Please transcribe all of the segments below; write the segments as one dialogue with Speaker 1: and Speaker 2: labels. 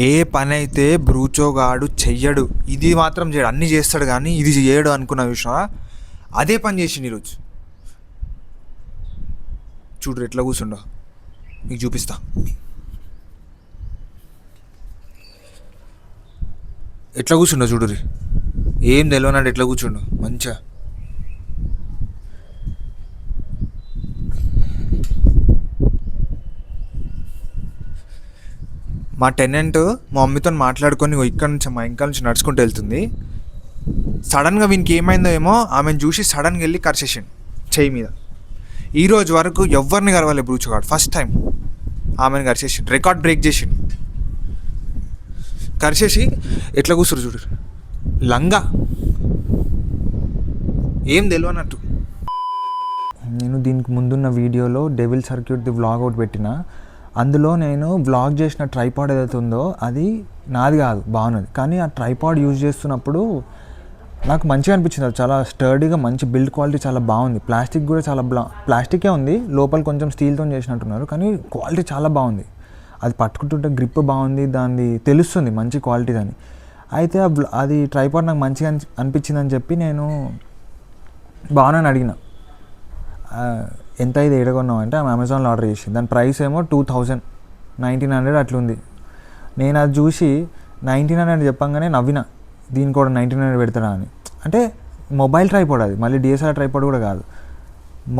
Speaker 1: ఏ పని అయితే బ్రూచోగాడు చెయ్యడు, ఇది మాత్రం చేయడు, అన్నీ చేస్తాడు కానీ ఇది చేయడు అనుకున్న విషయం అదే పని చేసిండు ఈరోజు. చూడు ఎట్లా కూర్చుండో, మీకు చూపిస్తా. ఎట్లా కూర్చుండో చూడురి, ఏం తెలియనాడు ఎట్లా కూర్చుండో మంచిగా. మా టెనెంట్ మా మమ్మీతో మాట్లాడుకొని ఇక్కడ నుంచి మా ఇంకా నుంచి నడుచుకుంటూ వెళ్తుంది. సడన్గా వీనికి ఏమైందో ఏమో, ఆమెను చూసి సడన్గా వెళ్ళి కరిచేసిండు చెయ్యి మీద. ఈరోజు వరకు ఎవరిని కలవాలి బ్రూచోగాడు, ఫస్ట్ టైం ఆమెను కరిచేసిండు, రికార్డ్ బ్రేక్ చేసిండు. కరిచేసి ఎట్లా కూర్చురు చూడు, లంగా ఏం తెలియనట్టు. నేను దీనికి ముందున్న వీడియోలో devil circuit the vlog out పెట్టిన, అందులో నేను వ్లాగ్ చేసిన ట్రైపాడ్ ఏదైతే ఉందో అది నాది కాదు, బాగున్నది. కానీ ఆ ట్రైపాడ్ యూజ్ చేస్తున్నప్పుడు నాకు మంచిగా అనిపించింది. అది చాలా స్టర్డీగా, మంచి బిల్డ్ క్వాలిటీ చాలా బాగుంది. ప్లాస్టిక్ కూడా చాలా ప్లాస్టికే ఉంది, లోపల కొంచెం స్టీల్తో చేసినట్టున్నారు, కానీ క్వాలిటీ చాలా బాగుంది. అది పట్టుకుంటుంటే గ్రిప్ బాగుంది, దాన్ని తెలుస్తుంది మంచి క్వాలిటీ అని. అయితే అది ట్రైపాడ్ నాకు మంచిగా అనిపించిందని చెప్పి నేను బాగున్నాను అడిగిన, ఎంత ఇది ఎడగొన్నావు అంటే ఆమె అమెజాన్లో ఆర్డర్ చేసింది. దాని ప్రైస్ ఏమో 1900 అట్లుంది. నేను అది చూసి 1900 చెప్పంగానే నవ్విన, దీనికి కూడా 1900 పెడతాడా అని. అంటే మొబైల్ ట్రైపాడ్, అది మళ్ళీ డిఎస్ఎల్ఆర్ ట్రైపాడ్ కూడా కాదు,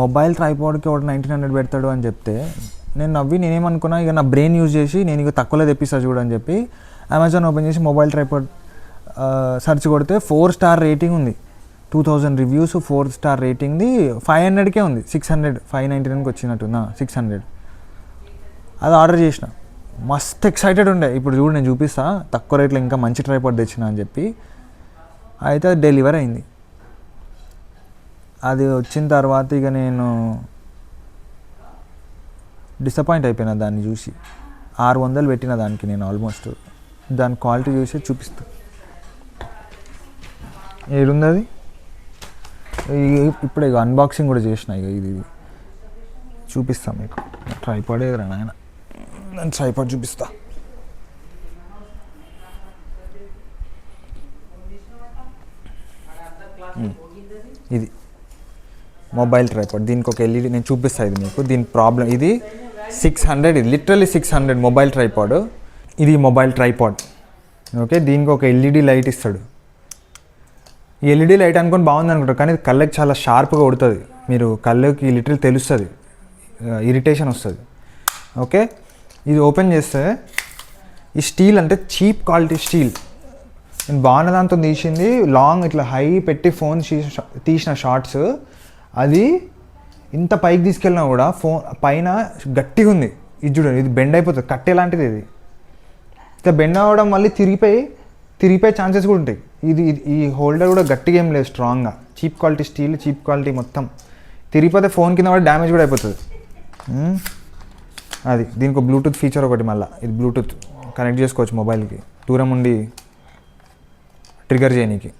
Speaker 1: మొబైల్ ట్రైపాడ్కి ఒకటి 1900 పెడతాడు అని చెప్తే నేను నవ్వి, నేనేమనుకున్నా ఇక నా బ్రెయిన్ యూజ్ చేసి నేను ఇక తక్కువలో తెప్పిస్తా చూడని చెప్పి అమెజాన్ ఓపెన్ చేసి మొబైల్ ట్రైపాడ్ సెర్చ్ కొడితే 4 స్టార్ రేటింగ్ ఉంది, 2000 రివ్యూస్, 4 స్టార్ రేటింగ్ది. 500కే ఉంది, 600 599కి వచ్చినట్టు 600. అది ఆర్డర్ చేసిన, మస్త్ ఎక్సైటెడ్ ఉండే. ఇప్పుడు చూడు నేను చూపిస్తా, తక్కువ రేట్లో ఇంకా మంచి ట్రైపాడ్ తెచ్చిన అని చెప్పి. అయితే అది డెలివరీ అయింది. అది వచ్చిన తర్వాత ఇక నేను డిసప్పాయింట్ అయిపోయినా దాన్ని చూసి. 600 పెట్టిన దానికి నేను ఆల్మోస్ట్. దాని క్వాలిటీ చూసి చూపిస్తా, ఏడుంది అది. ఇప్పుడు ఇక అన్బాక్సింగ్ కూడా చేసిన, ఇక ఇది చూపిస్తాను మీకు. ట్రైపాడ్ ఏదైనా నాయన, నేను ట్రైపాడ్ చూపిస్తా. ఇది మొబైల్ ట్రైపాడ్, దీనికి ఒక ఎల్ఈడి నేను చూపిస్తాను ఇది మీకు. దీని ప్రాబ్లం ఇది 600, ఇది లిటరల్లీ 600 మొబైల్ ట్రైపాడ్. ఇది మొబైల్ ట్రైపాడ్, ఓకే. దీనికి ఒక ఎల్ఈడి లైట్ ఇస్తాడు. ఈ ఎల్ఈడి లైట్ అనుకొని బాగుంది అనుకుంటారు, కానీ కళ్ళకి చాలా షార్ప్గా కొడుతుంది. మీరు కళ్ళకి లిటరల్ తెలుస్తుంది, ఇరిటేషన్ వస్తుంది, ఓకే. ఇది ఓపెన్ చేస్తే ఈ స్టీల్ అంటే చీప్ క్వాలిటీ స్టీల్. నేను బాగున్న దాంతో తీసింది, లాంగ్ ఇట్లా హై పెట్టి ఫోన్ తీసిన షార్ట్స్. అది ఇంత పైకి తీసుకెళ్ళినా కూడా ఫోన్ పైన గట్టిగా ఉంది. ఇది చూడండి, ఇది బెండ్ అయిపోతుంది, కట్టే లాంటిది. ఇది ఇట్లా బెండ్ అవ్వడం మళ్ళీ తిరిగిపోయే ఛాన్సెస్ కూడా ఉంటాయి. ఈ హోల్డర్ కూడా గట్టిగా ఏం లేదు, స్ట్రాంగ్గా. Cheap quality steel, cheap quality మొత్తం. తిరిగిపోతే ఫోన్ కింద కూడా డ్యామేజ్ కూడా అయిపోతుంది. అది దీనికి ఒక బ్లూటూత్ ఫీచర్ ఒకటి, మళ్ళీ ఇది బ్లూటూత్ కనెక్ట్ చేసుకోవచ్చు మొబైల్కి, దూరం ఉండి ట్రిగర్ చేయనీకి.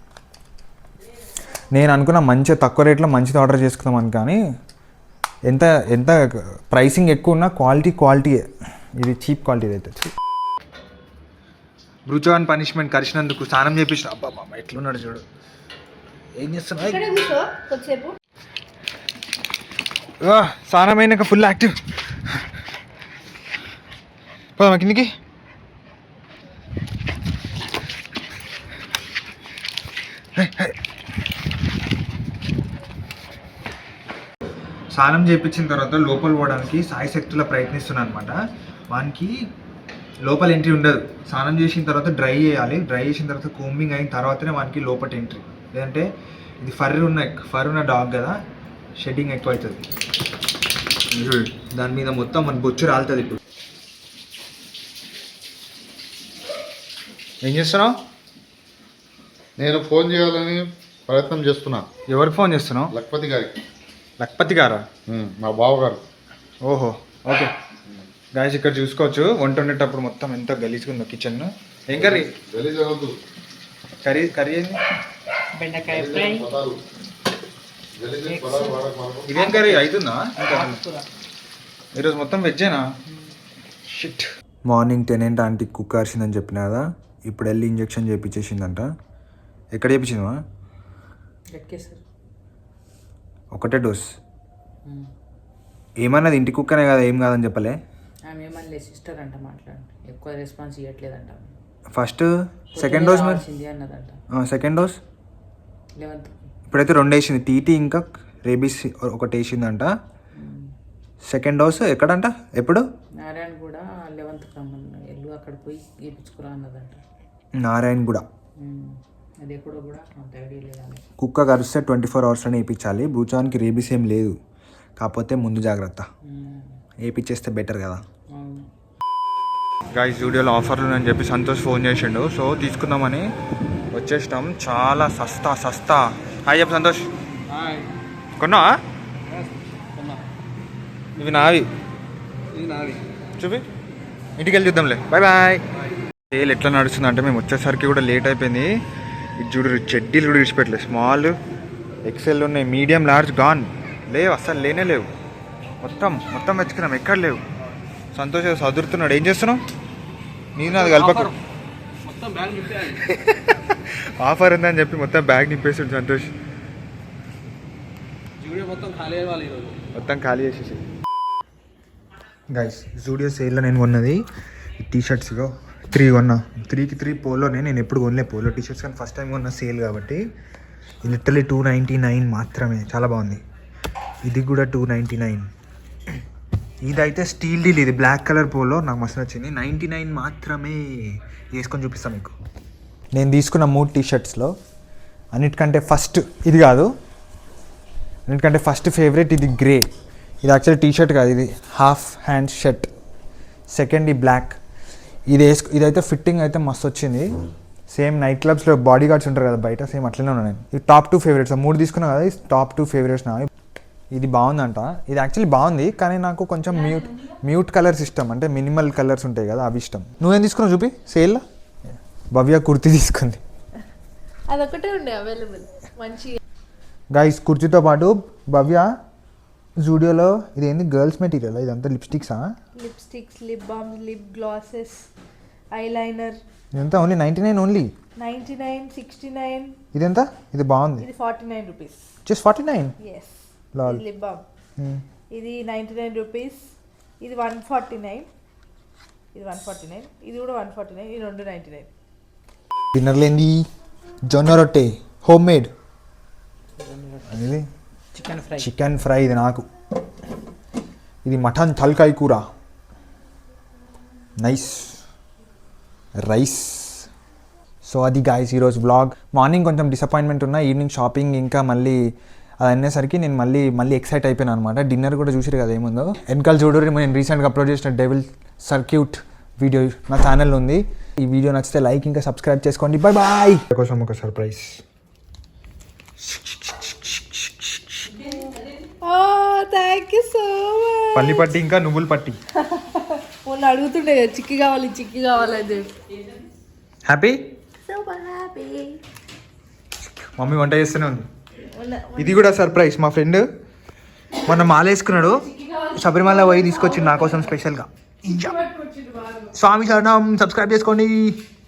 Speaker 1: నేను అనుకున్న మంచిగా తక్కువ రేట్లో మంచిది ఆర్డర్ చేసుకుందామని, కానీ ఎంత ప్రైసింగ్ ఎక్కువ ఉన్నా క్వాలిటీయే. ఇది చీప్ క్వాలిటీ అయితే. బ్రూచోగాన్ పనిష్మెంట్ కరిచినందుకు స్నానం చేపించిన. అబ్బా ఎట్లున్నాడు చూడు, ఏం చేస్తున్నా. స్నానం అయినాక ఫుల్ యాక్టివ్. పోదామా కిందికి? స్నానం చేయించిన తర్వాత లోపల పోవడానికి సాయశక్తులా ప్రయత్నిస్తున్నాను అనమాట. వానికి లోపల ఎంట్రీ ఉండదు. స్నానం చేసిన తర్వాత డ్రై చేయాలి, డ్రై చేసిన తర్వాత కోంబింగ్ అయిన తర్వాతనే వానికి లోపల ఎంట్రీ. లేదంటే ఇది ఫర్ ఉన్న డాగ్ కదా, షెడ్డింగ్ ఎక్కువ అవుతుంది. దాని మీద మొత్తం మన బొచ్చు రాలుతుంది. ఇప్పుడు ఏం చేస్తున్నావు?
Speaker 2: నేను ఫోన్ చేయాలని ప్రయత్నం చేస్తున్నా.
Speaker 1: ఎవరికి ఫోన్ చేస్తున్నావు?
Speaker 2: లక్పతి గారికి.
Speaker 1: లక్పతి గారా?
Speaker 2: మా బావగారు.
Speaker 1: ఓహో, ఓకే. గాయస్ ఇక్కడ చూసుకోవచ్చు, వంట వండేటప్పుడు మొత్తం ఎంత గలీజ్గా ఉందో కిచెన్. ఏం కర్రీ? కర్రీ ఏంది?
Speaker 3: బెండకాయ ఫ్రై.
Speaker 1: ఇదేం కర్రీ అవుతుందా? ఇంకా ఈరోజు మొత్తం వెజ్జేనా? షిట్. మార్నింగ్ 10 ఏంట ఆంటీ కుక్క అరిసిందని చెప్పిన కదా, ఇప్పుడు వెళ్ళి ఇంజెక్షన్ చేయించేసిందంట. ఎక్కడ చేయించిందా?
Speaker 3: ఎక్కేసారు.
Speaker 1: ఒకటే డోస్. ఏమన్నది? ఇంటి కుక్కనే కదా, ఏం కాదని చెప్పలే.
Speaker 3: ఆమె ఏమన్నా సిస్టర్ అంట, మాట్లాడండి, ఎక్కువ రెస్పాన్స్ ఇవ్వట్లేదంట.
Speaker 1: ఫస్ట్ సెకండ్ డోస్ మరి
Speaker 3: అన్నదంట.
Speaker 1: Second dose
Speaker 3: 11th.
Speaker 1: ఇప్పుడైతే 2 వేసింది, టీటీ ఇంకా రేబీస్ ఒకటి వేసిందంట. సెకండ్ డోస్ ఎక్కడంట, ఎప్పుడు?
Speaker 3: నారాయణ కూడా 11th రమ్మన్న, ఎల్లు అక్కడ పోయి వేయించుకురా అన్నదంట.
Speaker 1: నారాయణ కూడా
Speaker 3: అది ఎక్కడో కూడా అంత ఐడియా లేదా.
Speaker 1: కుక్క కరిస్తే 24 అవర్స్లోనే వేయించాలి. భూచానికి రేబీస్ ఏం లేదు, కాకపోతే ముందు జాగ్రత్త, వేయించేస్తే బెటర్ కదా. గాయస్ స్టూడియోలో ఆఫర్లు అని చెప్పి సంతోష్ ఫోన్ చేసిండు, సో తీసుకుందామని వచ్చేసినాం. చాలా సస్తా. హాయ్ చెప్పు సంతోష్. కొన్నా? ఇవి నావి చూపి, ఇంటికి వెళ్ళి చూద్దాంలే. బాయ్. సేల్ ఎట్లా నడుస్తుంది అంటే, మేము వచ్చేసరికి కూడా లేట్ అయిపోయింది. ఇది చూడు, చెడ్డీలు కూడా విడిచిపెట్టలేదు. స్మాల్ ఎక్సెల్ ఉన్నాయి, మీడియం లార్జ్ గాన్ లేవు, అస్సలు లేనే లేవు. మొత్తం వెతుకున్నాం, ఎక్కడ లేవు. సంతోష్ చదువుతున్నాడు. ఏం చేస్తున్నావు? నేను అది కలపకు. ఆఫర్ ఉందని చెప్పి మొత్తం బ్యాగ్ నింపేసాడు సంతోష్. మొత్తం ఖాళీ చేసేసి. గైస్ జూడియో సేల్లో నేను కొన్నది టీ షర్ట్స్గా 3 కొన్నా. 3కి 3 పోలోనే. నేను ఎప్పుడు కొనలే పోలో టీ షర్ట్స్, కానీ ఫస్ట్ టైం కొన్న సేల్ కాబట్టి. లిటరలీ 299 మాత్రమే, చాలా బాగుంది. ఇది కూడా 299. ఇదైతే స్టీల్ డీల్, ఇది బ్లాక్ కలర్ పోలో నాకు మస్తు నచ్చింది. 99 మాత్రమే. వేసుకొని చూపిస్తాను మీకు. నేను తీసుకున్న 3 టీ షర్ట్స్లో అన్నిటికంటే ఫస్ట్ ఇది కాదు, అన్నిటికంటే ఫస్ట్ ఫేవరెట్ ఇది గ్రే. ఇది యాక్చువల్లీ టీ షర్ట్ కాదు, ఇది హాఫ్ హ్యాండ్ షర్ట్. సెకండ్ ఈ బ్లాక్. ఇదైతే ఫిట్టింగ్ అయితే మస్తు వచ్చింది. సేమ్ నైట్ క్లబ్స్లో బాడీ గార్డ్స్ ఉంటారు కదా బయట, సేమ్ అట్లనే ఉన్నాను నేను. ఇది టాప్ 2 ఫేవరెట్స్. 3 తీసుకున్నా కదా, ఇది టాప్ 2 ఫేవరెట్స్ నా. ఇది బాగుందంట. ఇది యాక్చువల్లీ బాగుంది, కానీ నాకు కొంచెం మ్యూట్ కలర్స్ ఇష్టం, అంటే మినిమల్ కలర్స్ ఉంటాయి కదా, అవి ఇష్టం. నువ్వేం తీసుకున్నావు చూపి సేల్లో? భవ్య కుర్తీ తీసుకుంది.
Speaker 4: అదొకటే ఉండే అవైలబుల్ మంచి.
Speaker 1: గైస్ కుర్తీతో పాటు భవ్య జూడియోలో ఇది ఏంది, గర్ల్స్ మెటీరియల్ ఇదంతా, లిప్స్టిక్సా?
Speaker 4: Lipsticks, lip balms, lip glosses, eyeliner.
Speaker 1: ఇదంతా ఓన్లీ 99 ఓన్లీ.
Speaker 4: 99, 69.
Speaker 1: ఇదెంత? ఇది బాగుంది.
Speaker 4: ఇది 49 రూపీస్.
Speaker 1: జస్ట్ 49?
Speaker 4: ఎస్.
Speaker 1: లాల్.
Speaker 4: లిప్ బామ్ ఇది 99 రూపీస్. ఇది 149. ఇది 149. ఇది కూడా 149. ఇది 299.
Speaker 1: డిన్నర్లో ఏంది? జొన్న రొట్టె, హోమ్ మేడ్. అనేది చికెన్ ఫ్రై. ఇది నాకు. ఇది మటన్ తలకాయ కూర. Nice rice. సో అది గాయస్ ఈరోజు వ్లాగ్. మార్నింగ్ కొంచెం డిసప్పాయింట్మెంట్ ఉన్నా, ఈవినింగ్ షాపింగ్ ఇంకా మళ్ళీ అది అనేసరికి నేను మళ్ళీ ఎక్సైట్ అయిపోయాను అనమాట. డిన్నర్ కూడా చూసారు కదా ఏముందో. వెనకాల చూడరు, నేను రీసెంట్గా అప్లోడ్ చేసిన డెవిల్ సర్క్యూట్ వీడియో నా ఛానల్లో ఉంది. ఈ వీడియో నచ్చితే లైక్ ఇంకా సబ్స్క్రైబ్ చేసుకోండి. బాయ్. కోసం ఒక surprise.
Speaker 4: Thank you so much.
Speaker 1: పల్లి పట్టి ఇంకా నువ్వుల పట్టి.
Speaker 4: మొన్న అడుగుతుండే కదా చిక్కి కావాలి అని చెప్పి.
Speaker 1: హ్యాపీ?
Speaker 4: So happy.
Speaker 1: మమ్మీ వంట చేస్తూనే ఉంది. ఇది కూడా సర్ప్రైజ్. మా ఫ్రెండ్ మొన్న మాల వేసుకున్నాడు, శబరిమల పోయి తీసుకొచ్చిండు నా కోసం స్పెషల్గా. స్వామి శరణం. సబ్స్క్రైబ్ చేసుకోండి.